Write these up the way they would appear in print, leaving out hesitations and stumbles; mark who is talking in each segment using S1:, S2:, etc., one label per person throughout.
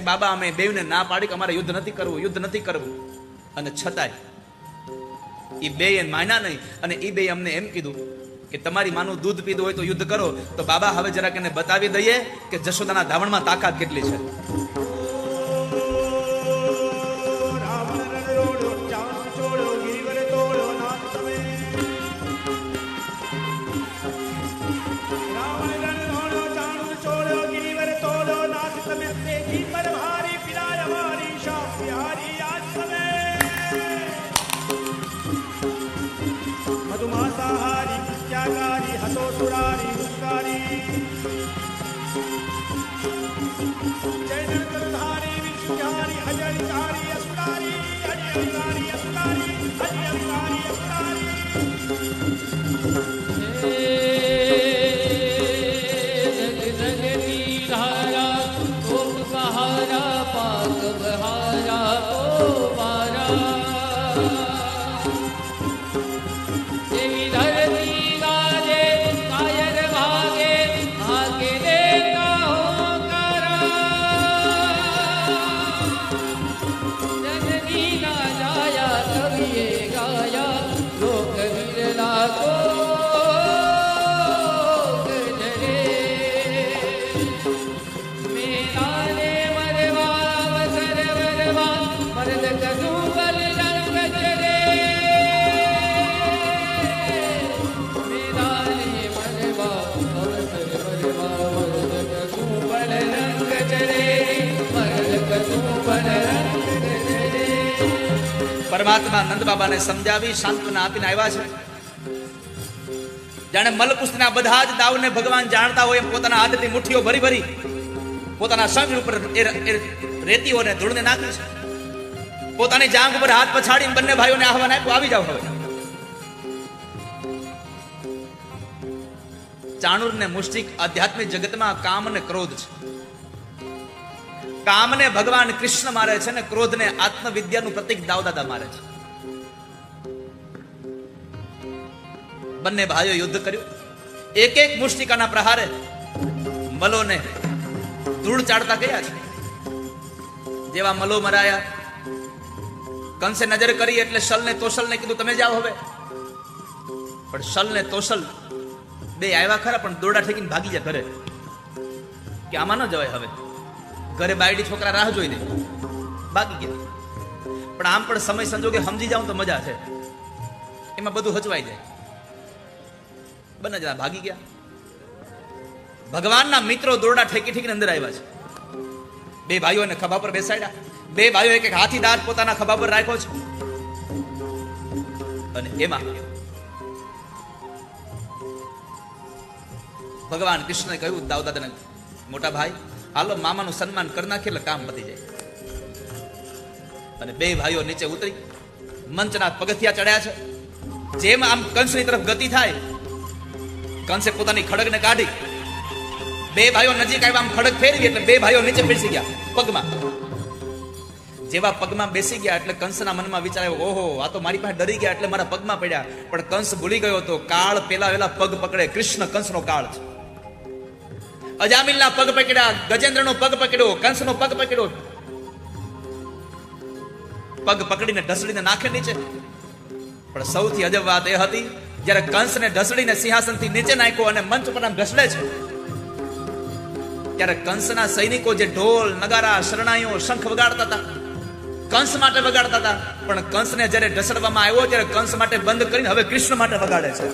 S1: કે બાબા અમે બેવને ના પાડી કે અમારે યુદ્ધ નથી કરવું, યુદ્ધ નથી કરવું. અને છતાંય એ બે માન્યા નહીં. અને એ બે અમને એમ કીધું કે તમારી માનું દૂધ પીધું હોય તો યુદ્ધ કરો. તો બાબા હવે જરાક એને બતાવી દઈએ કે જશોદાના ધાવણમાં તાકાત કેટલી છે. પરમાત્મા નંદ બાબાને સમજાવી સાંત્વના આપીને આવ્યા છે. જાણે મલકુસ્તના બધા જ દાવને ભગવાન જાણતા હોય એમ પોતાના હાથથી મુઠ્ઠીઓ ભરી ભરી પોતાના શંખ ઉપર રેતીઓને ધૂળને નાખી છે. પોતાની જાંઘ ઉપર હાથ પછાડીને બંને ભાઈઓને આહવાન આપ્યું, આવી જાવ હવે. ચાણૂરને મુષ્ટિક આધ્યાત્મિક જગતમાં કામ અને ક્રોધ છે. કામને ભગવાન કૃષ્ણ મારે છે ને ક્રોધને આત્મવિદ્યાનું પ્રતીક દાવદાદા મારે છે. બંને ભાઈઓ યુદ્ધ કર્યું. એક એક મુષ્ટિકાના પ્રહારે મલોને ધૂળ ચાડતા ગયા છે. જેવા મલો મરાયા, કંસે નજર કરી એટલે શલ ને તોશલ ને કીધું તમે જાઓ હવે. પણ શલ ને તોશલ બે આવ્યા ખરા, પણ દોરડા ઠેકીને ભાગી જાય ઘરે કે આમાં ન જવાય. હવે ઘરે બાયડી છોકરા રાહ જોઈ દે, ભાગી ગયા. પણ આમ પણ સમય સંજોગે સમજી જાઉં તો મજા છે, એમાં બધું હચવાઈ જાય. બંને જણા ભાગી ગયા. ભગવાનના મિત્રો દોરડા ઠેકી ઠેકીને અંદર આવ્યા છે. બે ભાઈઓને ખભા પર બેસાડ્યા. બે ભાઈઓ એક એક હાથીદાર પોતાના ખભા પર રાખ્યો છે. અને એમાં ભગવાન કૃષ્ણએ કહ્યું દાઉદાદાને, મોટા ભાઈ હાલો મામાનું સન્માન કરી નાખીએ એટલે કામ પતી જાય. અને બે ભાઈઓ નીચે ઉતરી મંચના પગથિયા ચડ્યા છે. જેમ આમ કંસની તરફ ગતિ થાય, કંસે પોતાની ખડગને કાઢી બે ભાઈઓ નજીક આવ્યા, આમ ખડગ ફેરવી એટલે બે ભાઈઓ નીચે બેસી ગયા પગમાં. જેવા પગમાં બેસી ગયા એટલે કંસના મનમાં વિચાર આવ્યો, ઓહો આ તો મારી પાસે ડરી ગયા એટલે મારા પગમાં પડ્યા. પણ કંસ ભૂલી ગયો તો કાળ પેલા વેલા પગ પકડે. કૃષ્ણ કંસનો કાળ છે. અજામિલના પગ પકડ્યા, ગજેન્દ્રનો પગ પકડ્યો, કંસનો પગ પકડ્યો. પગ પકડીને ઢસડીને નાખે નીચે. પણ સૌથી અજબ વાત એ હતી, જ્યારે કંસને ઢસડીને સિંહાસનથી નીચે નાખ્યો અને મંચ પર આમ ઢસડે છે, ત્યારે કંસના સૈનિકો જે ઢોલ નગારા શરણાઈઓ શંખ વગાડતા હતા, કંસ માટે વગાડતા હતા. પણ કંસને જ્યારે ઢસડવામાં આવ્યો ત્યારે કંસ માટે બંધ કરીને હવે કૃષ્ણ માટે વગાડે છે.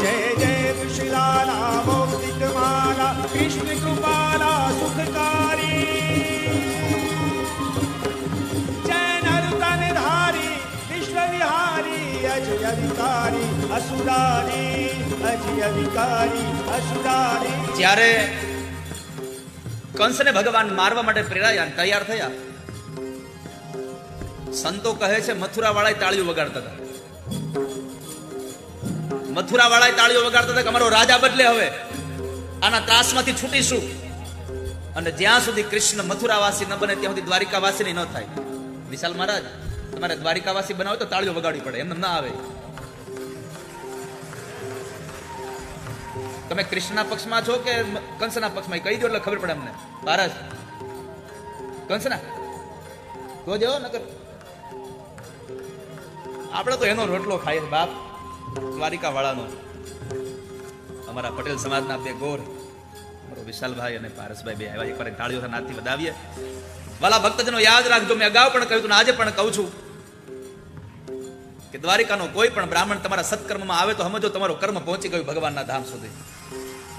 S2: जय जय विशिलाला मौक्तिकमाला कृष्ण कृपाला सुखकारी जय नरुतन धारी विश्व विहारी अजय विकारी असुरारी अजय विकारी असुरारी.
S1: જ્યારે કંસને ભગવાન મારવા માટે પ્રેરાયા, તૈયાર થયા, સંતો કહે છે મથુરા વાળા તાળીઓ વગાડતા હતા. મથુરા વાળા તાળીઓ વગાડતા હતા કે અમારો રાજા બદલે, હવે આના ત્રાસમાંથી છૂટીશું. અને જ્યાં સુધી કૃષ્ણ મથુરાવાસી ન બને ત્યાં સુધી દ્વારિકાવાસી ન થાય. વિશાલ મહારાજ, તમારે દ્વારિકાવાસી બનાવે તો તાળીઓ વગાડવી પડે, એમને ના આવે. તમે કૃષ્ણના પક્ષમાં છો કે કંસના પક્ષમાં, કહી દો એટલે ખબર પડે અમને. ભારત કંસના તો જો નકર આપણે તો એનો રોટલો ખાઈએ બાપ, દ્વારિકા વાળાનો. અમારા પટેલ સમાજના બે ગોર, અમારો વિશાલભાઈ અને પારસભાઈ બે આવ્યા. એકવાર તાળીઓ નાથી વધાવીએ. વાલા ભક્તજનો યાદ રાખજો, મેં અગાઉ પણ કહ્યું હતું, આજે પણ કહું છું કે દ્વારિકાનો કોઈ પણ બ્રાહ્મણ તમારા સત્કર્મમાં આવે તો સમજો તમારો કર્મ પહોંચી ગયું ભગવાનના ધામ સુધી.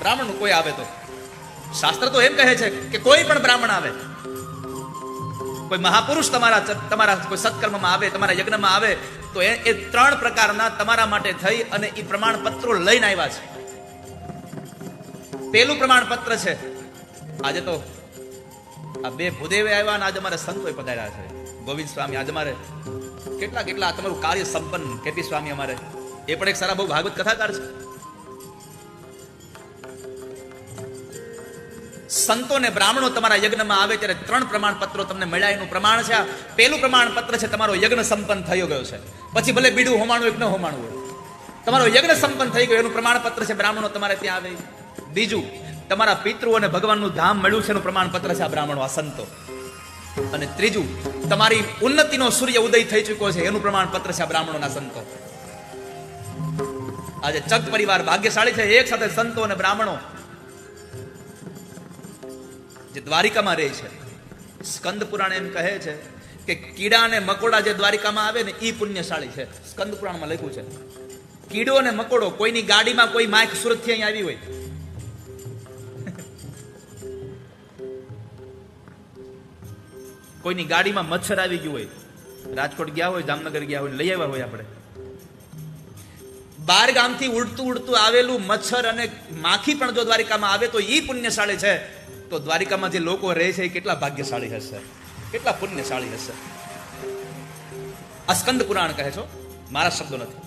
S1: બ્રાહ્મણનું કોઈ આવે તો, શાસ્ત્ર તો એમ કહે છે કે કોઈ પણ બ્રાહ્મણ આવે, કોઈ મહાપુરુષ તમારા કોઈ સત્કર્મમાં આવે, તમારા યજ્ઞમાં આવે તો એ ત્રણ પ્રકારના તમારા માટે થઈ અને એ પ્રમાણપત્રો લઈને આવ્યા છે. પેલું પ્રમાણપત્ર છે, આજે તો આ બે ભૂદેવે આવ્યા અને આજે અમારે સંતોએ પધાર્યા છે. ગોવિંદ સ્વામી આજે અમારે કેટલા તમારું કાર્ય સંપન્ન. કેપી સ્વામી અમારે એ પણ એક સારા બહુ ભાગવત કથાકાર છે. સંતો ને બ્રાહ્મણો તમારા યજ્ઞમાં આવે ત્યારે ત્રણ પ્રમાણપત્રો તમને મળ્યા. એનું પ્રમાણ છે, પેલું પ્રમાણપત્ર છે તમારો યજ્ઞ સંપન્ન થયો ગયો છે. પછી ભલે બીડું હોમાણું એક ન હોમાણું હોય, તમારો યજ્ઞ સંપન્ન થઈ ગયો એનું પ્રમાણપત્ર છે, બ્રાહ્મણો તમારે ત્યાં આવે. બીજું, તમારા પિતૃ અને ભગવાનનું ધામ મળ્યું છે એનું પ્રમાણપત્ર છે આ બ્રાહ્મણો, આ સંતો. અને ત્રીજું, તમારી ઉન્નતિનો સૂર્ય ઉદય થઈ ચૂક્યો છે એનું પ્રમાણપત્ર છે આ બ્રાહ્મણોના સંતો. આજે ચક પરિવાર ભાગ્યશાળી છે, એક સાથે સંતો અને બ્રાહ્મણો જે દ્વારિકામાં રહે છે. સ્કંદ પુરાણ એમ કહે છે કે કીડા અને મકોડા જે દ્વારિકામાં આવે ને એ પુણ્યશાળી છે. સ્કંદ પુરાણમાં લખ્યું છે, કીડો અને મકોડો, કોઈની ગાડીમાં કોઈ માઇક સુરતથી અહીં આવી હોય, કોઈની ગાડીમાં મચ્છર આવી ગયું હોય, રાજકોટ ગયા હોય, જામનગર ગયા હોય, લઈ આવ્યા હોય આપણે, બાર ગામથી ઉડતું આવેલું મચ્છર અને માખી પણ જો દ્વારિકામાં આવે તો એ પુણ્યશાળી છે. તો દ્વારિકામાં જે લોકો રહે છે એ કેટલા ભાગ્યશાળી હશે, કેટલા પુણ્યશાળી હશે. આ સ્કંદ પુરાણ કહે છો, મારા શબ્દો નથી.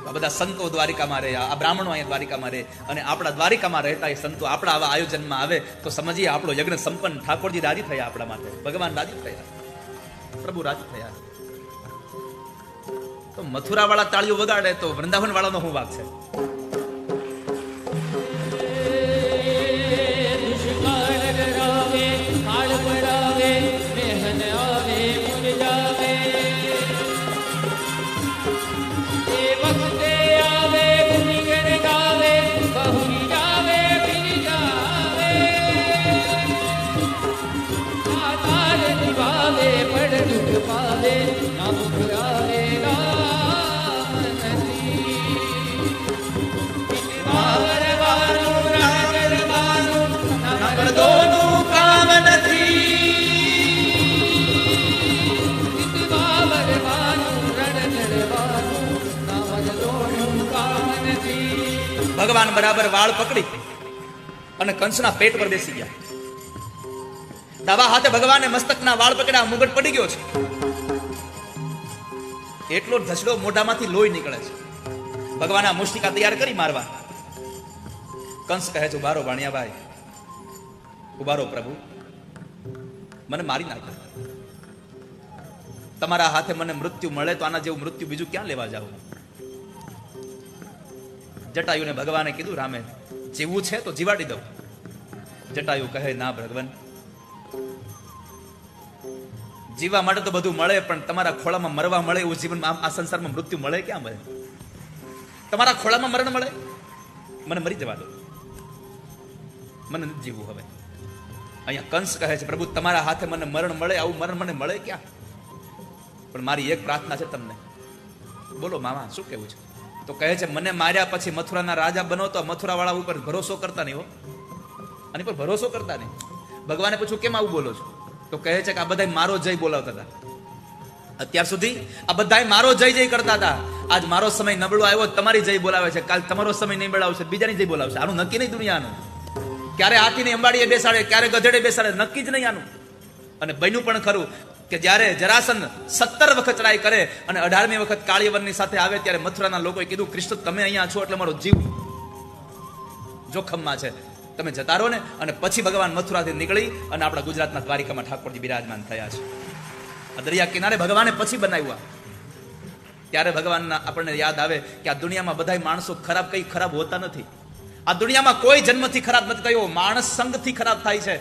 S1: આ બધા સંતો દ્વારિકામાં રહે, આ બ્રાહ્મણો અહીંયા દ્વારિકામાં રહે, અને આપણા દ્વારિકામાં રહેતા એ સંતો આપણા આવા આયોજનમાં આવે તો સમજીએ આપણો યજ્ઞ સંપન્ન. ઠાકોરજી રાજી થયા આપણા માટે, ભગવાન રાજી થયા, પ્રભુ રાજી થયા. તો મથુરા વાળા તાળીઓ વગાડે તો વૃંદાવન વાળાનો શું વાગ છે? ભગવાન બરાબર વાળ પકડી અને કંસના પેટ પર બેસી ગયા. ડાબા હાથે ભગવાને મસ્તકના વાળ પકડ્યા, મુગટ પડી ગયો છે. એટલો ધસડો મોઢામાંથી લોહી નીકળે છે. ભગવાન આ મુષ્ટિકા તૈયાર કરી મારવા. કંસ કહે છે, ઉભારો ભાણિયાભાઈ, ઉભારો પ્રભુ, મને મારી નાખો. તમારા હાથે મને મૃત્યુ મળે તો આના જેવું મૃત્યુ બીજું ક્યાં લેવા જાવ? જટાયુને ભગવાને કીધું, રામે જીવવું છે તો જીવાડી દઉં. જટાયુ કહે, ના ભગવાન, જીવવા માટે તો બધું મળે, પણ તમારા ખોળામાં મરવા મળે એવું જીવન આ સંસારમાં મૃત્યુ મળે ક્યાં મળે? તમારા ખોળામાં મરણ મળે? મને મરી જવા દો, મને નથી જીવવું હવે. અહીંયા કંસ કહે છે, પ્રભુ તમારા હાથે મને મરણ મળે, આવું મરણ મને મળે ક્યાં? પણ મારી એક પ્રાર્થના છે તમને. બોલો મામા, શું કેવું છે? તો કહે છે, મને માર્યા પછી મથુરાના રાજા બનો તો મથુરા વાળા ઉપર ભરોસો કરતા નહીં હો, આની પર ભરોસો કરતા નહીં. ભગવાને પૂછ્યું, કેમ આવું બોલો છો? તો કહે છે કે આ બધા મારો જય બોલાવતા હતા. અત્યાર સુધી આ બધા મારો જય જય કરતા હતા. આજ મારો સમય નબળો આવ્યો, તમારી જય બોલાવે છે. કાલ તમારો સમય નહીં બોલાવશે, બીજાની જય બોલાવશે. આનું નક્કી નહીં દુનિયાનું. ક્યારે હાથીને અંબાડીએ બેસાડે, ક્યારે ગધેડે બેસાડે, નક્કી જ નહીં આનું. અને બન્યું પણ ખરું. કે જ્યારે જરાસંધ 17 વખત ચડાઈ કરે અને 18મી વખત કાળિયવનની સાથે આવે ત્યારે મથુરાના લોકોએ કીધું કૃષ્ણ તમે અહીંયા છો એટલે મારો જીવ જોખમમાં છે, તમે જતા રહો ને. અને પછી ભગવાન મથુરાથી નીકળી અને આપણા ગુજરાતના દ્વારિકામાં ઠાકોરજી બિરાજમાન થયા છે. આ દરિયા કિનારે ભગવાને પછી બનાવ્યા. ત્યારે ભગવાનના આપણને યાદ આવે કે આ દુનિયામાં બધા માણસો ખરાબ કઈ ખરાબ હોતા નથી. આ દુનિયામાં કોઈ જન્મથી ખરાબ નથી થયો, માણસ સંગથી ખરાબ થાય છે.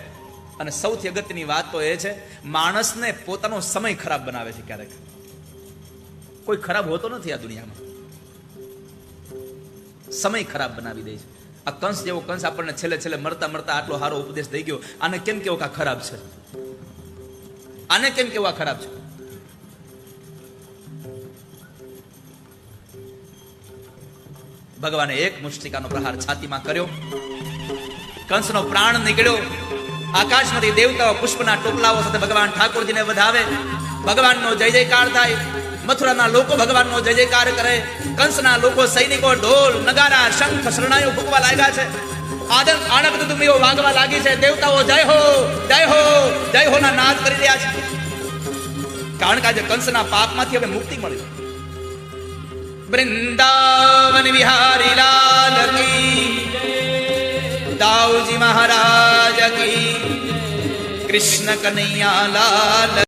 S1: અને સૌથી અગત્યની વાત તો એ છે માણસને પોતાનો સમય ખરાબ બનાવે છે. ક્યારેક કોઈ ખરાબ હોતો નથી આ દુનિયામાં, સમય ખરાબ બનાવી દે છે. આ કંસ જેવો કંસ આપણને છેલ્લે છેલ્લે મરતા મરતા આટલો સારો ઉપદેશ દઈ ગયો. આને કેમ કેવો કા ખરાબ છે, આને કેમ કેવો આ ખરાબ છે. ભગવાને એક મુષ્ટિકાનો પ્રહાર છાતીમાં કર્યો, કંસનો પ્રાણ નીકળ્યો. આકાશમાંથી દેવતાઓ પુષ્પના ટોપલાઓ સાથે ભગવાન ઠાકોરજીને વધાવે. ભગવાનનો જય જયકાર થાય. મથુરાના લોકો ભગવાનનો જય જયકાર કરે. કંસના લોકો સૈનિકો ઢોલ નગારા શંખ શરણાઈઓ ફૂંકવા લાગ્યા છે. આનંદ ધુમીઓ વાગવા લાગી છે. દેવતાઓ જય હો જય હો જય હો ના નાદ કરી રહ્યા છે. કારણ કે આજે કંસના પાપમાંથી હવે મુક્તિ મળી. વૃંદાવન વિહારી લાલ કી, દાઉજી મહારાજ કી, કૃષ્ણ કનૈયા લાલ.